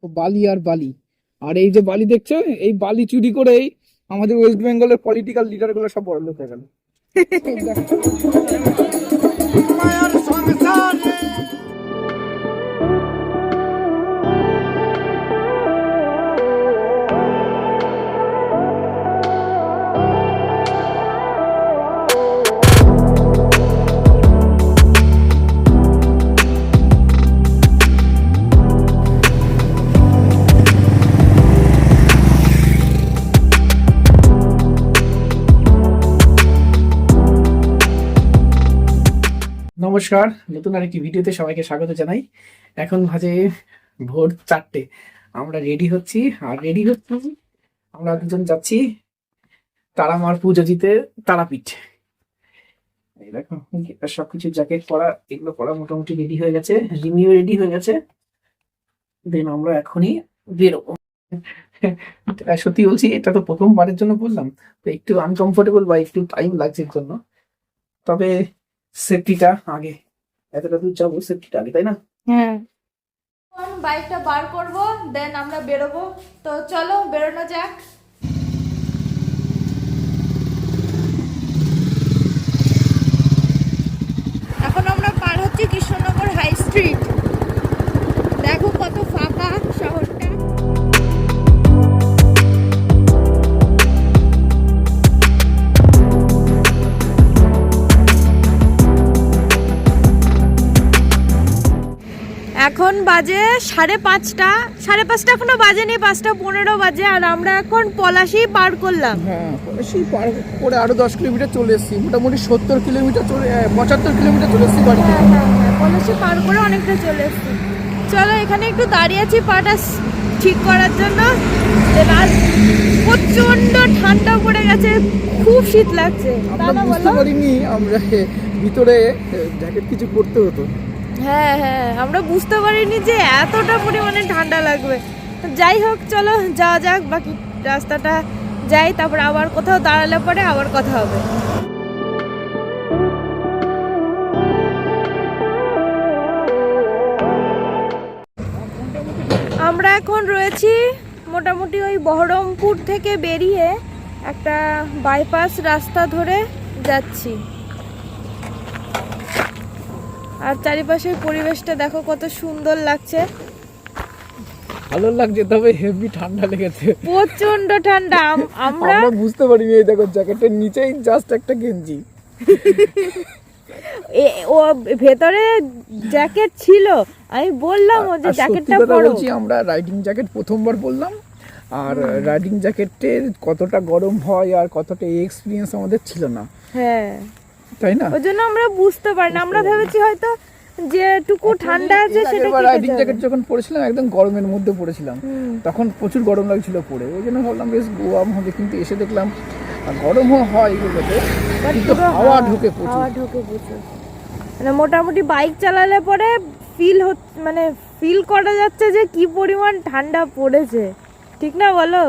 বালি আর বালি। আর এই যে বালি দেখছো, এই বালি চুরি করেই আমাদের ওয়েস্ট বেঙ্গলের পলিটিক্যাল লিডার গুলো সব বড় লোক হয়ে গেল। নমস্কার, নতুন আরেকটি ভিডিওতে সবাইকে স্বাগত জানাই। এখন বাজে ভোর 4টে। আমরা রেডি হচ্ছি, আর রেডি হচ্ছি আমরা দুজন যাচ্ছি তারামার পুজো দিতে তারাপীঠ। এই দেখো সবকিছু জ্যাকেট পরা, এগুলো পরা মোটামুটি রেডি হয়ে গেছে, রিমিও রেডি হয়ে গেছে। দেন আমরা এখনই বেরোবো। সত্যি বলছি, এটা তো প্রথমবারের জন্য বললাম, তো একটু আনকমফোর্টেবল বা একটু টাইম লাগছে এর জন্য। তবে সেফটিটা আগে, এতটা দূর যাবো, সেফটিটা আগে, তাই না? হ্যাঁ, বাইকটা বার করব, দেন আমরা বেরোবো। তো চলো বেরোনো যাক। এখন আমরা পার হচ্ছি কৃষ্ণনগর হাই স্ট্রিট। দেখো কত ফাঁকা শহরটা। এখন বাজে 5:30, 5:30 এখনো বাজেনি, 5:15 বাজে। আর আমরা এখন পলাশী পার করলাম। হ্যাঁ, সেই পার করে আরো 10 কিলোমিটার চলে এসেছি, মোটামুটি 70 কিলোমিটার চলে 75 কিলোমিটার চলে এসেছি বাড়িতে। হ্যাঁ, পলাশী পার করে অনেকটা চলে এসেছি। চলো এখানে একটু দাঁড়িয়ে আছি পাটা ঠিক করার জন্য। প্রচন্ড ঠান্ডা পড়ে গেছে, খুব শীত লাগছে। আমরা বুঝতে পারিনি আমরা ভিতরে জ্যাকেট কিছু পরতে হতো। হ্যাঁ হ্যাঁ, আমরা বুঝতে পারিনি যে এতটা পরিমাণে ঠান্ডা লাগবে। যাই হোক, চলো যাওয়া যাক, বাকি রাস্তাটা যাই, তারপর আবার কোথাও দাঁড়ালে পরে আবার কথা হবে। আমরা এখন রয়েছি মোটামুটি ওই বহরমপুর থেকে বেরিয়ে একটা বাইপাস রাস্তা ধরে যাচ্ছি। আর চারিপাশের পরিবেশটা দেখো কত সুন্দর লাগছে। ভালো লাগছে, তবে হেভি ঠান্ডা লেগেছে, প্রচন্ড ঠান্ডা। আমরা বুঝতে পারিনি। এই দেখো জ্যাকেটের নিচেই জাস্ট একটা গেঞ্জি, ও ভেতরে জ্যাকেট ছিল। আমি বললাম ও যে জ্যাকেটটা পরো। আমরা রাইডিং জ্যাকেট প্রথমবার বললাম, আর রাইডিং জ্যাকেটের কতটা গরম হয় আর কতটা এক্সপিরিয়েন্স আমাদের ছিল না। হ্যাঁ, তাই না? ওই জন্য আমরা বুঝতে পারি না। আমরা ভেবেছি হয়তো যেটুকু ঠান্ডা আছে সেটা কি। রাইডিং জ্যাকেট যখন পরেছিলাম একদম গরমের মধ্যে পরেছিলাম, তখন প্রচুর গরম লাগছিল পরে, ওই জন্য ভাবলাম বেশ গোয়াম হবে। কিন্তু এসে দেখলাম গরম হয় এগুলোতে, কিন্তু হাওয়া ঢোকে প্রচুর। মানে মোটামুটি বাইক চালালে পরে ফিল করা যাচ্ছে যে কি পরিমাণ ঠান্ডা পড়েছে, ঠিক না বলো?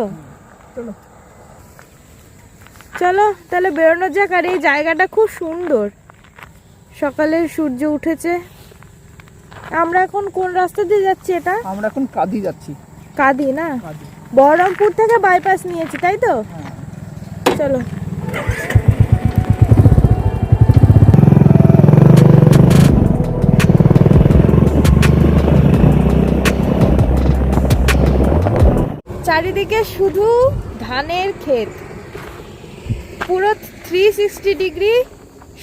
চলো তাহলে বেরোনো যাক। আর এই জায়গাটা খুব সুন্দর, সকালে সূর্য উঠেছে। আমরা এখন কোন রাস্তা দিয়ে যাচ্ছি? এটা আমরা এখন কাঁদি যাচ্ছি। কাঁদি না, বহরমপুর থেকে বাইপাস নিয়েছি, তাই তো? চলো। চারিদিকে শুধু ধানের ক্ষেত, পুরো 360 ডিগ্রি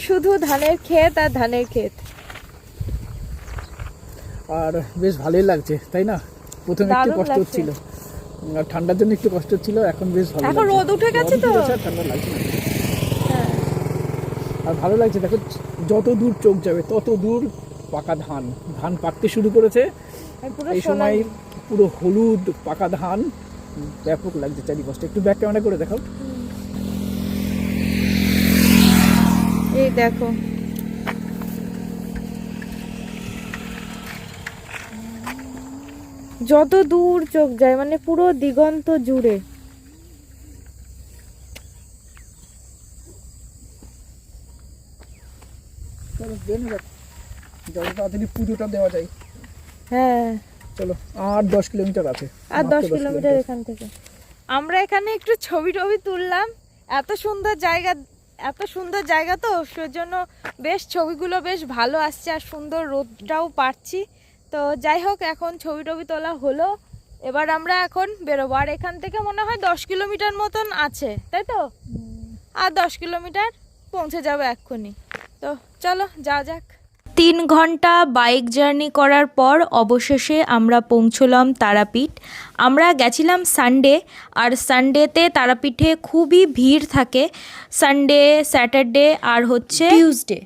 শুধু ধানের ক্ষেত আর ধানের ক্ষেত। আর বেশ ভালোই লাগছে, তাই না? প্রথমে একটু কষ্ট হচ্ছিল, আর ঠান্ডার জন্য একটু কষ্ট হচ্ছিল, এখন বেশ ভালো। এখন রোদ উঠে গেছে তো ঠান্ডা লাগছে না। আর ভালো লাগছে, দেখো যত দূর চোখ যাবে তত দূর পাকা ধান পাকতে শুরু করেছে। এই সময় পুরো হলুদ পাকা ধান, ব্যাপক লাগছে চারিপাশটা। একটু ব্যাক ক্যামেরা করে দেখাও। এই দেখো, যত দূর চোখ যায়, মানে পুরো দিগন্ত জুড়ে। যত তাড়াতাড়ি পুজোটা দেওয়া যায়। হ্যাঁ, চলো, আর 10 কিলোমিটার আছে, আর মাত্র 10 10 কিলোমিটার এখান থেকে। আমরা এখানে একটু ছবি টবি তুললাম, এত সুন্দর জায়গা তো সেজন্য বেশ ছবিগুলো বেশ ভালো আসছে আর সুন্দর রোদটাও পাচ্ছি। তো যাই হোক, এখন ছবি টবি তোলা হলো, এবার আমরা এখন বেরোবো। আর এখান থেকে মনে হয় 10 কিলোমিটার মতন আছে, তাই তো? আর 10 কিলোমিটার পৌঁছে যাবে এক্ষুনি। তো চলো যাওয়া যাক। 3 ঘন্টা বাইক জার্নি করার পর অবশেষে আমরা পৌঁছলাম তারাপীঠ। আমরা গেছিলাম সানডে, আর সানডেতে তারাপীঠে খুবই ভিড় থাকে। সানডে, স্যাটারডে আর হচ্ছে টিউসডে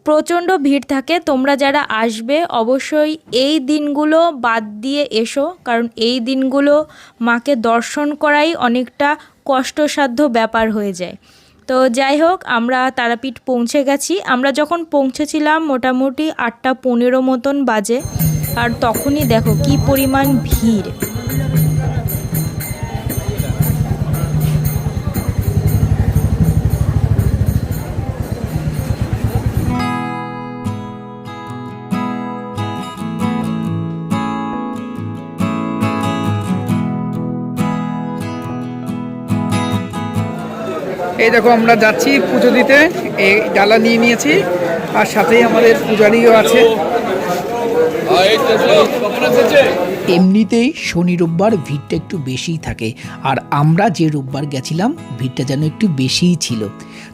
প্রচণ্ড ভিড় থাকে। তোমরা যারা আসবে অবশ্যই এই দিনগুলো বাদ দিয়ে এসো, কারণ এই দিনগুলো মাকে দর্শন করাই অনেকটা কষ্টসাধ্য ব্যাপার হয়ে যায়। তো যাই হোক, আমরা তারাপীঠ পৌঁছে গেছি। আমরা যখন পৌঁছেছিলাম মোটামুটি 8:15 মতন বাজে, আর তখনই দেখো কি পরিমাণ ভিড়। এই দেখো আমরা যাচ্ছি পুজো দিতে, এই ডালা নিয়ে নিয়েছি, আর সাথেই আমাদের পূজারিও আছে। এমনিতেই শনি রোববার ভিড়টা একটু বেশিই থাকে, আর আমরা যে রোববার গেছিলাম ভিড়টা যেন একটু বেশিই ছিল।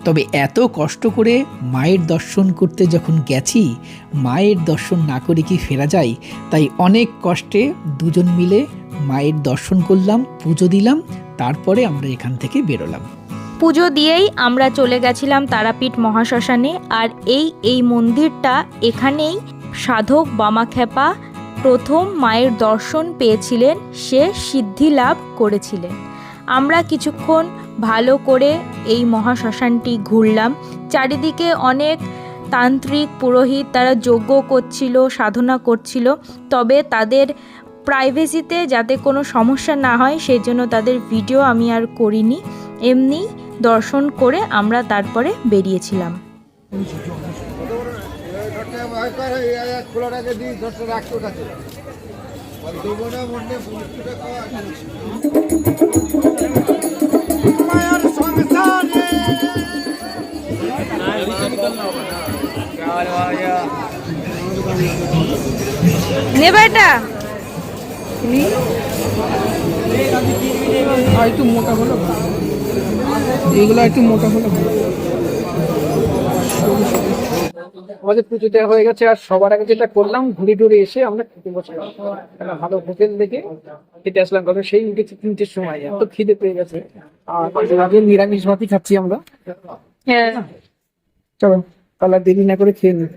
তবে এত কষ্ট করে মায়ের দর্শন করতে যখন গেছি, মায়ের দর্শন না করে কি ফেরা যায়? তাই অনেক কষ্টে দুজন মিলে মায়ের দর্শন করলাম, পুজো দিলাম, তারপরে আমরা এখান থেকে বেরোলাম। পুজো দিয়েই আমরা চলে গেছিলাম তারাপীঠ মহাশ্মশানে। আর এই মন্দিরটা, এখানেই সাধক বামাখ্যাপা প্রথম মায়ের দর্শন পেয়েছিলেন, সে সিদ্ধি লাভ করেছিলেন। আমরা কিছুক্ষণ ভালো করে এই মহাশ্মশানটি ঘুরলাম। চারিদিকে অনেক তান্ত্রিক পুরোহিত, তারা যজ্ঞ করছিল, সাধনা করছিল। তবে তাদের প্রাইভেসিতে যাতে কোনো সমস্যা না হয় সেই জন্য তাদের ভিডিও আমি আর করিনি। এমনি দর্শন করে আমরা তারপরে বেরিয়েছিলাম। নেবে এটা একটু মোটা হলো, এইগুলো একটু মোটা হলো। আমাদের পুজো দেওয়া হয়ে গেছে, আর সবার আগে যেটা করলাম, ঘুরে টুরে এসে আমরা খেতে বসলাম। একটা ভালো হোটেল দেখে খেতে আসলাম, কারণ সেই উঠেছে 3টের সময়, এত খিদে পেয়ে গেছে। আর আগে নিরামিষ ভাতই খাচ্ছি আমরা। হ্যাঁ, চলো তাহলে দেরি না করে খেয়ে নিই।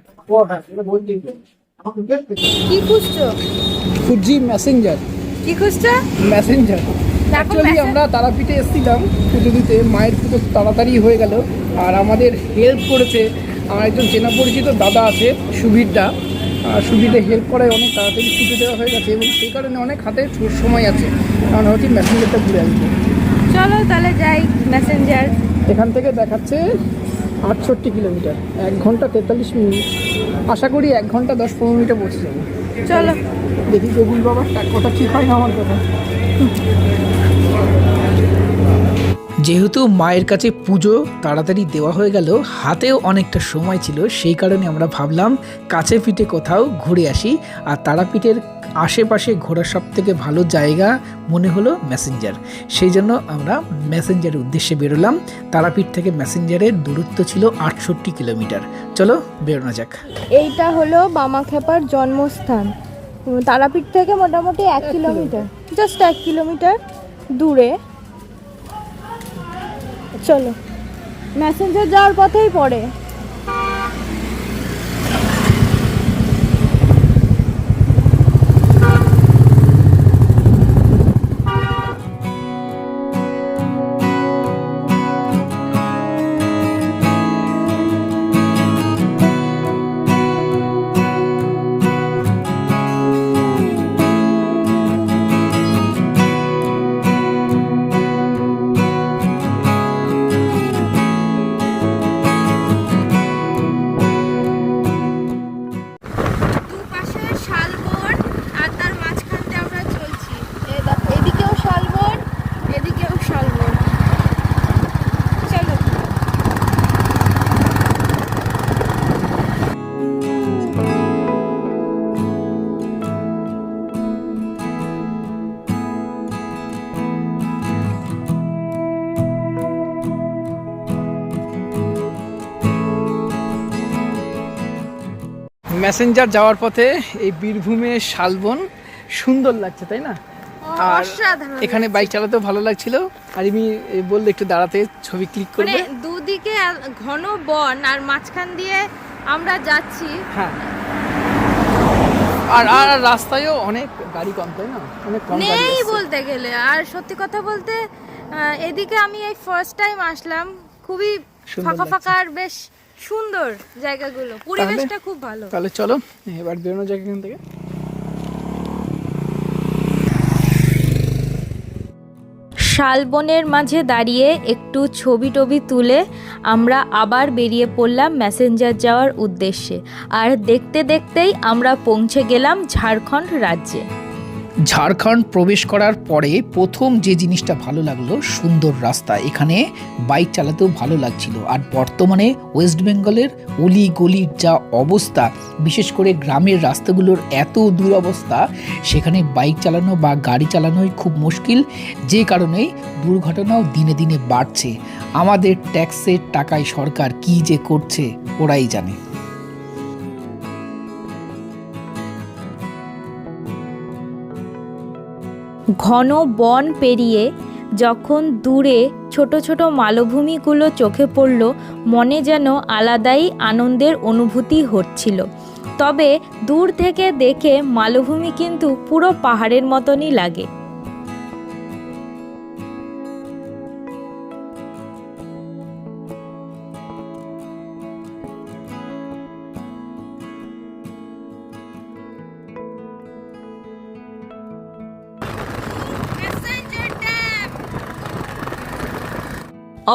কি খুঁজছো? ফুজি মেসেঞ্জার, কি খুঁজছো? মেসেঞ্জার। অ্যাকচুয়ালি আমরা তারাপীঠে এসেছিলাম পুজো দিতে, মায়ের পুজো তাড়াতাড়ি হয়ে গেল, আর আমাদের হেল্প করেছে আমার একজন চেনা পরিচিত দাদা আছে, সুবীরদা। সুবিধে হেল্প করায় অনেক তাড়াতাড়ি পুজো দেওয়া হয়ে গেছে, এবং সেই কারণে অনেক হাতে সময় আছে। কারণ হচ্ছে মেসেঞ্জারটা ঘুরে আসবে। চলো তাহলে যাই মেসেঞ্জার। এখান থেকে দেখাচ্ছে 68 কিলোমিটার, 1 ঘন্টা 43 মিনিট। আশা করি 1 ঘন্টা 10-15 মিনিটে পৌঁছে যাবো। চলো দেখি গোবিল বাবার কথা ঠিক হয় না আমার কথা। যেহেতু মায়ের কাছে পুজো তাড়াতাড়ি দেওয়া হয়ে গেল, হাতেও অনেকটা সময় ছিল, সেই কারণে আমরা ভাবলাম কাছে পিঠে কোথাও ঘুরে আসি। আর তারাপীঠের আশেপাশে ঘোরার সব থেকে ভালো জায়গা মনে হলো মেসেঞ্জার, সেই জন্য আমরা মেসেঞ্জারের উদ্দেশ্যে বেরোলাম। তারাপীঠ থেকে মেসেঞ্জারের দূরত্ব ছিল 68 কিলোমিটার। চলো বেরোনো যাক। এইটা হলো বামাখ্যাপার জন্মস্থান। তারাপীঠ থেকে মোটামুটি 1 কিলোমিটার, জাস্ট 1 কিলোমিটার দূরে। চলো, মেসেঞ্জার যাওয়ার পথেই পড়ে। মেসেঞ্জার যাওয়ার পথে এই বীরভূমে শালবন সুন্দর লাগছে, তাই না? আর অসাধারণ এখানে বাইক চালাতেও ভালো লাগছিল। আর আমি বললে একটু দাঁড়াতে, ছবি ক্লিক মানে করবে। দুদিকে ঘন বন আর মাঝখান দিয়ে আমরা যাচ্ছি। হ্যাঁ, আর আর রাস্তায়ও অনেক গাড়ি কম, তাই না? অনেক কম গাড়ি নেই আসছে। বলতে গেলে। আর সত্যি কথা বলতে এদিকে আমি এই ফার্স্ট টাইম আসলাম, খুবই সুন্দর ফাঁকা লাগছে। ফাঁকা আর বেশ সুন্দর জায়গাগুলো, পরিবেশটা খুব ভালো। তাহলে চলো এবার বেরোনো যাক এখান থেকে। শালবনের মাঝে দাঁড়িয়ে একটু ছবি টবি তুলে আমরা আবার বেরিয়ে পড়লাম মেসেঞ্জার যাওয়ার উদ্দেশ্যে। আর দেখতে দেখতেই আমরা পৌঁছে গেলাম ঝাড়খণ্ড রাজ্যে। ঝাড়খণ্ড প্রবেশ করার পরে প্রথম যে জিনিসটা ভালো লাগলো, সুন্দর রাস্তা। এখানে বাইক চালাতেও ভালো লাগছিল। আর বর্তমানে ওয়েস্ট বেঙ্গলের অলি গলির যা অবস্থা, বিশেষ করে গ্রামের রাস্তাগুলোর এত দুরবস্থা, সেখানে বাইক চালানো বা গাড়ি চালানোই খুব মুশকিল। যে কারণেই দুর্ঘটনাও দিনে দিনে বাড়ছে। আমাদের ট্যাক্সের টাকায় সরকার কি যে করছে ওরাই জানে। ঘন বন পেরিয়ে যখন দূরে ছোট ছোট মালভূমিগুলো চোখে পড়ল, মনে যেন আলাদাই আনন্দের অনুভূতি হচ্ছিল। তবে দূর থেকে দেখে মালভূমি কিন্তু পুরো পাহাড়ের মতনই লাগে।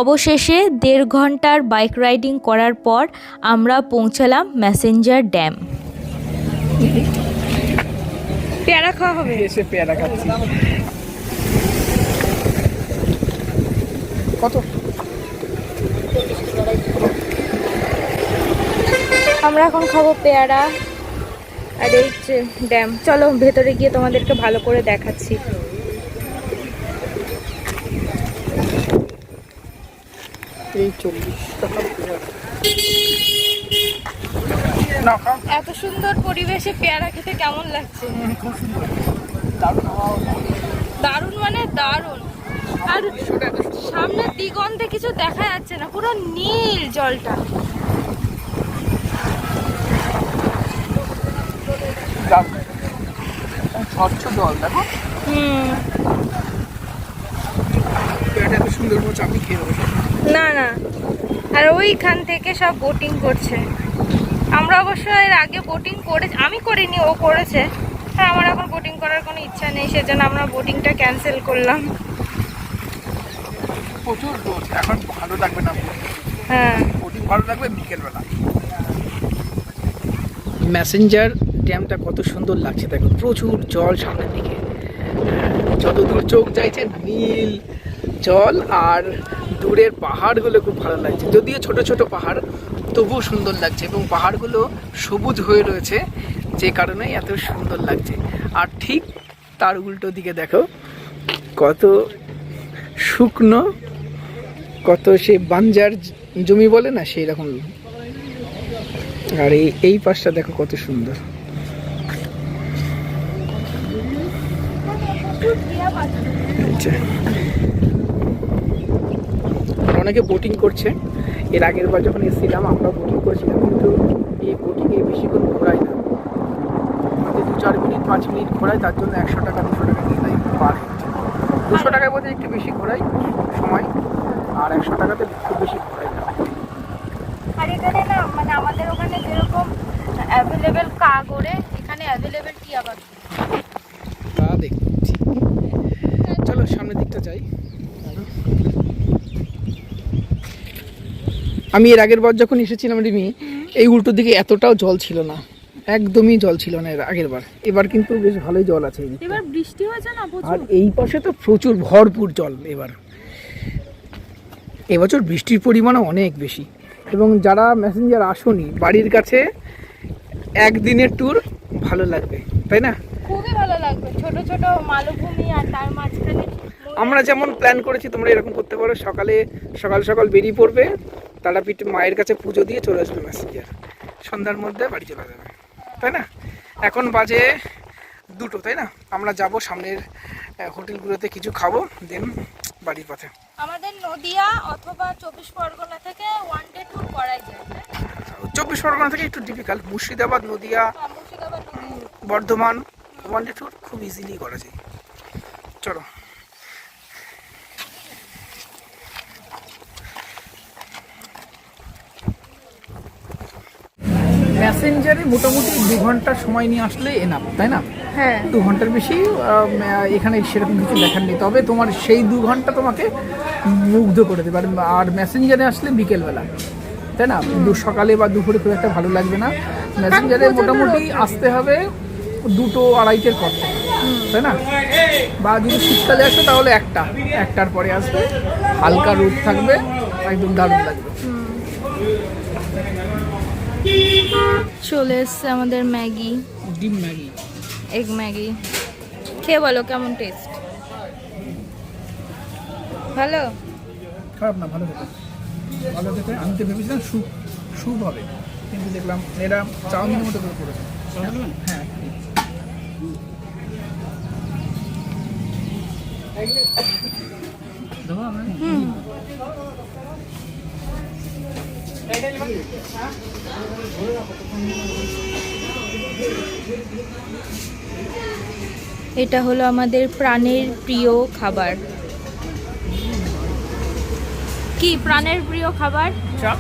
অবশেষে 1.5 ঘন্টার বাইক রাইডিং করার পর আমরা পৌঁছালাম মেসেঞ্জার ড্যাম। পেয়ারা খাওয়া হবে। এসে পেয়ারা খাচ্ছি। কত? আমরা এখন খাবো পেয়ারা। আর এই যে ড্যাম, চলো ভেতরে গিয়ে তোমাদেরকে ভালো করে দেখাচ্ছি। এই 40 টাকা পেয়ারা। এত সুন্দর পরিবেশে পেয়ারা খেতে কেমন লাগছে? দারুণ মানে দারুণ। আর সামনের দিগন্তে কিছু দেখা যাচ্ছে না, পুরো নীল জলটা। স্বচ্ছ জল, দেখো পেয়ারাটা এত সুন্দর মতো আমি খেয়ে নেবো। না না, আর ওইখান থেকে সব বোটিং করছে। আমরা অবশ্য এর আগে বোটিং করে, আমি করিনি, ও করেছে। হ্যাঁ, আমার এখন বোটিং করার কোনো ইচ্ছা নেই, সেজন্য আমরা বোটিংটা ক্যান্সেল করলাম। প্রচুর রোদ, এখন ভালো লাগবে না। হ্যাঁ, বোটিং ভালো লাগবে বিকেলবেলা। মেসেঞ্জার ড্যামটা কত সুন্দর লাগছে দেখো, প্রচুর জল সামনের দিকে, যতদূর চোখ যাইছে নীল জল। আর দূরের পাহাড়গুলো খুব ভালো লাগছে, যদিও ছোট ছোট পাহাড় তবুও সুন্দর লাগছে। এবং পাহাড়গুলো সবুজ হয়ে রয়েছে, যে কারণেই এত সুন্দর লাগছে। আর ঠিক তার উল্টো দিকে দেখো কত শুকনো, কত সে বাঞ্জার জমি বলে না, সেই রকম। আর এই পাশটা দেখো কত সুন্দর। অনেকে বোটিং করছে। এর আগের বার যখন এসেছিলাম আমরা বোটিং করেছিলাম, কিন্তু এই বোটিংয়ে বেশিক্ষণ ঘোরায় না, আমাদের 2-4 মিনিট 5 মিনিট ঘোরায়, তার জন্য 100 টাকা 200 টাকা দিয়ে দেয় পার হেড। 200 টাকায় বোধহয় একটু বেশি ঘোরাই সময়, আর 100 টাকাতে খুব বেশি ঘোরায় না। আর এখানে না মানে আমাদের ওখানে যেরকম অ্যাভেলেবেল কাগড়ে, এখানে অ্যাভেলেবেল টিয়া পাখি। তা দেখছি, চলো সামনের দিকটা যাই। আমি এর আগের বার যখন এসেছিলাম রিমি, এই উল্টো দিকে এতটাও জল ছিল না, একদমই জল ছিল না এর আগের বার। এবার কিন্তু বেশ ভালোই জল আছে। এবার বৃষ্টি হয়েছে না প্রচুর। আর এই পাশে তো প্রচুর ভরপুর জল। এবছর বৃষ্টির পরিমাণও অনেক বেশি। এবং যারা মেসেঞ্জার আসোনি, বাড়ির কাছে একদিনের ট্যুর ভালো লাগবে, তাই না? খুবই ভালো লাগবে, ছোট ছোট মালভূমি আর তার মাঝখানে। আমরা যেমন প্ল্যান করেছি তোমরা এরকম করতে পারো। সকাল সকাল বেরিয়ে পড়বে, তারাপীঠ মায়ের কাছে পুজো দিয়ে চলে আসবে মেসেঞ্জার, সন্ধ্যার মধ্যে বাড়ি চলে যাবে। তাই না? এখন বাজে 2টো, তাই না? আমরা যাব সামনের হোটেলগুলোতে, কিছু খাবো, দেন বাড়ির পথে। আমাদের নদিয়া অথবা 24 পরগনা থেকে ওয়ান ডে ট্যুর করাই যায়। 24 পরগনা থেকে একটু difficult, Murshidabad, Nadia, Murshidabad, Nadia, Bardhaman one day tour খুব ইজিলি করা যায়। চলো। মেসেঞ্জারে মোটামুটি 2 ঘন্টা সময় নিয়ে আসলে এনাফ, তাই না? হ্যাঁ 2 ঘন্টার বেশি এখানে সেরকম কিছু দেখার নেই, তবে তোমার সেই 2 ঘন্টা তোমাকে মুগ্ধ করে দেবে। আর মেসেঞ্জারে আসলে বিকেলবেলা, তাই না? সকালে বা দুপুরে খুব একটা ভালো লাগবে না। মেসেঞ্জারে মোটামুটি আসতে হবে 2টো 2:30-এর পর থেকে, তাই না? বা যদি শীতকালে আসো তাহলে 1টার পরে আসবে, হালকা রোদ থাকবে, একদম দারুণ লাগবে। চলে এসছে আমাদের ম্যাগি, ডিম ম্যাগি, এগ ম্যাগি। খেয়ে বলো কেমন টেস্ট? ভালো? খারাপ না, ভালো খেতে, ভালো খেতে। আমি তো ভেবেছিলাম স্যুপ হবে, কিন্তু দেখলাম এরা চাউমিনের মতো করে করেছে। হ্যাঁ, এটা হলো আমাদের প্রাণের প্রিয় খাবার। কি প্রাণের প্রিয় খাবার? চা।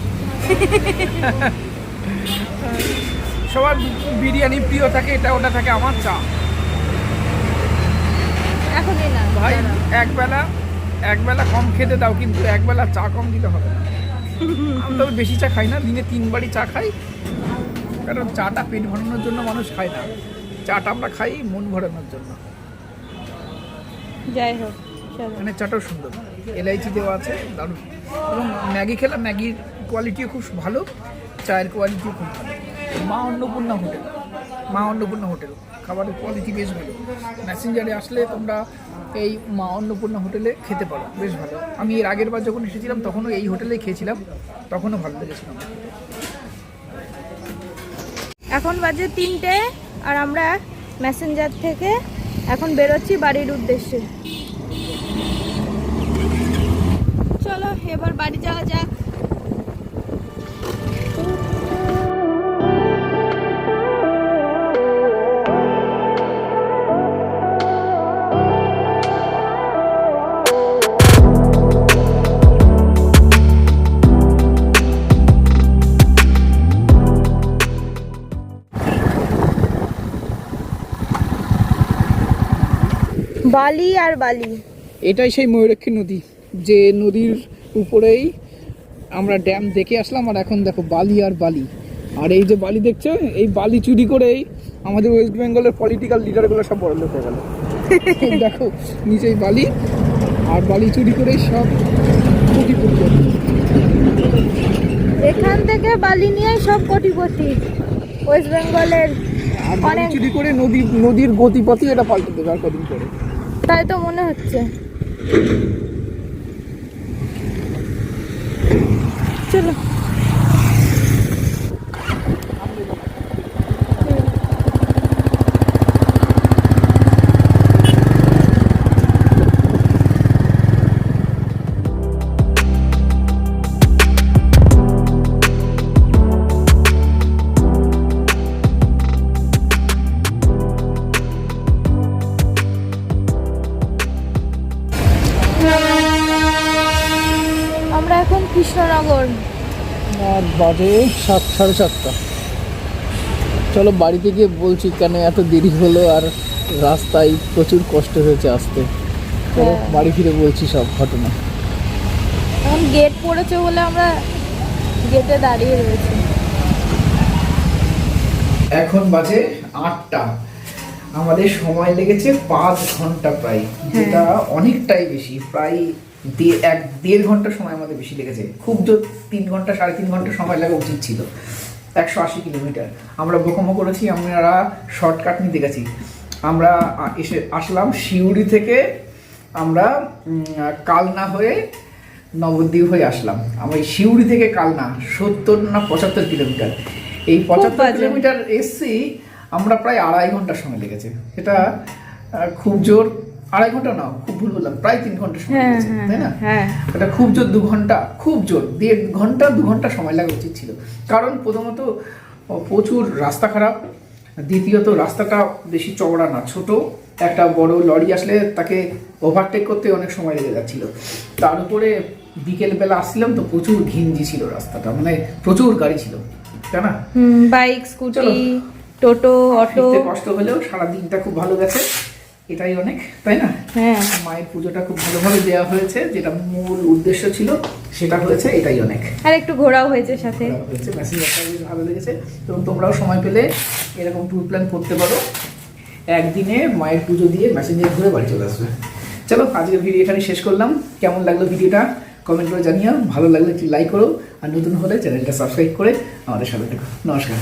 সবার বিরিয়ানি প্রিয় থাকে, এটা ওটা থাকে, আমার চা। এখনই না ভাই একবেলা কম খেতে দাও, কিন্তু একবেলা চা কম দিতে হবে না। আমি তবে বেশি চা খাই না, দিনে 3বারই চা খাই, কারণ চাটা পেট ভরানোর জন্য মানুষ খায় না, চাটা আমরা খাই মন ভরানোর জন্য। যাই হোক চলো। মানে চাটাও সুন্দর, এলাইচি দেওয়া আছে, দারুণ। এবং ম্যাগি খেলাম, ম্যাগির কোয়ালিটিও খুব ভালো, চায়ের কোয়ালিটিও খুব ভালো। মা অন্নপূর্ণা হোটেল খাবারের কোয়ালিটি বেশ ভালো। মেসেঞ্জারে আসলে তোমরা এই মা অন্নপূর্ণা হোটেলে খেতে পারো, বেশ ভালো। আমি এর আগের বার যখন এসেছিলাম তখনও এই হোটেলেই খেয়েছিলাম, তখনও ভালো লেগেছিল আমার। এখন বাজে 3টে আর আমরা মেসেঞ্জার থেকে এখন বেরোচ্ছি বাড়ির উদ্দেশ্যে। চলো এবার বাড়ি যাওয়া যাক। বালি আর বালি, এটাই সেই ময়ূরাক্ষী নদী, যে নদীর উপরেই আমরা ড্যাম দেখে আসলাম, আর এখন দেখো বালি আর বালি। আর এই যে বালি দেখছো, এই বালি চুরি করেই আমাদের ওয়েস্ট বেঙ্গলের পলিটিক্যাল লিডারগুলো সব বড়লোক হয়ে গেল। দেখো নিচেই বালি, আর বালি চুরি করেই সব কোটিপতি। এখান থেকে বালি নিয়ে সব কোটিপতি ওয়েস্ট বেঙ্গলের। আর বালি চুরি করে নদীর গতিপথই এটা পাল্টে দেবে আর কদিন পরে, তাই তো মনে হচ্ছে। চলো আমরা এখন কৃষ্ণনগর। আর বাজে 7:30। চলো বাড়িতে গিয়ে বলছি কেন এত দেরি হলো, আর রাস্তায় প্রচুর কষ্ট হয়েছে আসতে। চলো বাড়ি ফিরে বলছি সব ঘটনা। এখন গেট পড়েছে বলে আমরা গেটে দাঁড়িয়ে রয়েছি। এখন বাজে 8টা, আমাদের সময় লেগেছে 5 ঘন্টা প্রায়, যেটা অনেকটাই বেশি, প্রায় 1.5 ঘন্টা সময় আমাদের বেশি লেগেছে। খুব জোর 3 ঘন্টা 3.5 ঘন্টা সময় লাগা উচিত ছিল। 180 কিলোমিটার আমরা বোকামো করেছি, আমরা শর্টকাট নিতে গেছি। আমরা আসলাম শিউড়ি থেকে, আমরা কালনা হয়ে নবদ্বীপ হয়ে আসলাম। আমরা শিউড়ি থেকে কালনা 70 না 75 কিলোমিটার। এই 75 কিলোমিটার এসছি আমরা প্রায় 2.5 ঘন্টা সময় লেগেছে। এটা খুব জোর 2.5 ঘন্টা না, খুব ভুল বললাম, প্রায় 3 ঘন্টা সময় লেগেছে, তাই না? এটা খুব জোর 2 ঘন্টা, খুব জোর 1.5 ঘন্টা 2 ঘন্টা সময় লাগা উচিত ছিল। কারণ প্রথমত প্রচুর রাস্তা খারাপ, দ্বিতীয়ত রাস্তাটা বেশি চওড়া না, ছোট। একটা বড় লরি আসলে তাকে ওভারটেক করতে অনেক সময় লেগে যাচ্ছিল। তার উপরে বিকেলবেলা আসছিলাম তো প্রচুর ঘিঞ্জি ছিল রাস্তাটা, মানে প্রচুর গাড়ি ছিল, তাই না? বাইক, স্কুটি, টোটো, অটো। কষ্ট হলেও সারা দিনটা খুব ভালো গেছে, এটাই অনেক, তাই না? হ্যাঁ, মায়ের পুজোটা খুব ভালোভাবে দেওয়া হয়েছে, যেটা মূল উদ্দেশ্য ছিল সেটা হয়েছে, এটাই অনেক। আর একটু ঘোরাও হয়েছে সাথে। মেসেঞ্জারটা বেশ ভালো লেগেছে। এবং তোমরাও সময় পেলে এরকম ট্যুর প্ল্যান করতে পারো, একদিনে মায়ের পুজো দিয়ে মেসেঞ্জার ঘুরে বাড়ি চলে আসবে। চলো, আজকের ভিডিও এখানে শেষ করলাম। কেমন লাগলো ভিডিওটা কমেন্ট করে জানিও, ভালো লাগলে একটি লাইক করো, আর নতুন হলে চ্যানেলটা সাবস্ক্রাইব করে আমাদের সাথে থেকো। নমস্কার।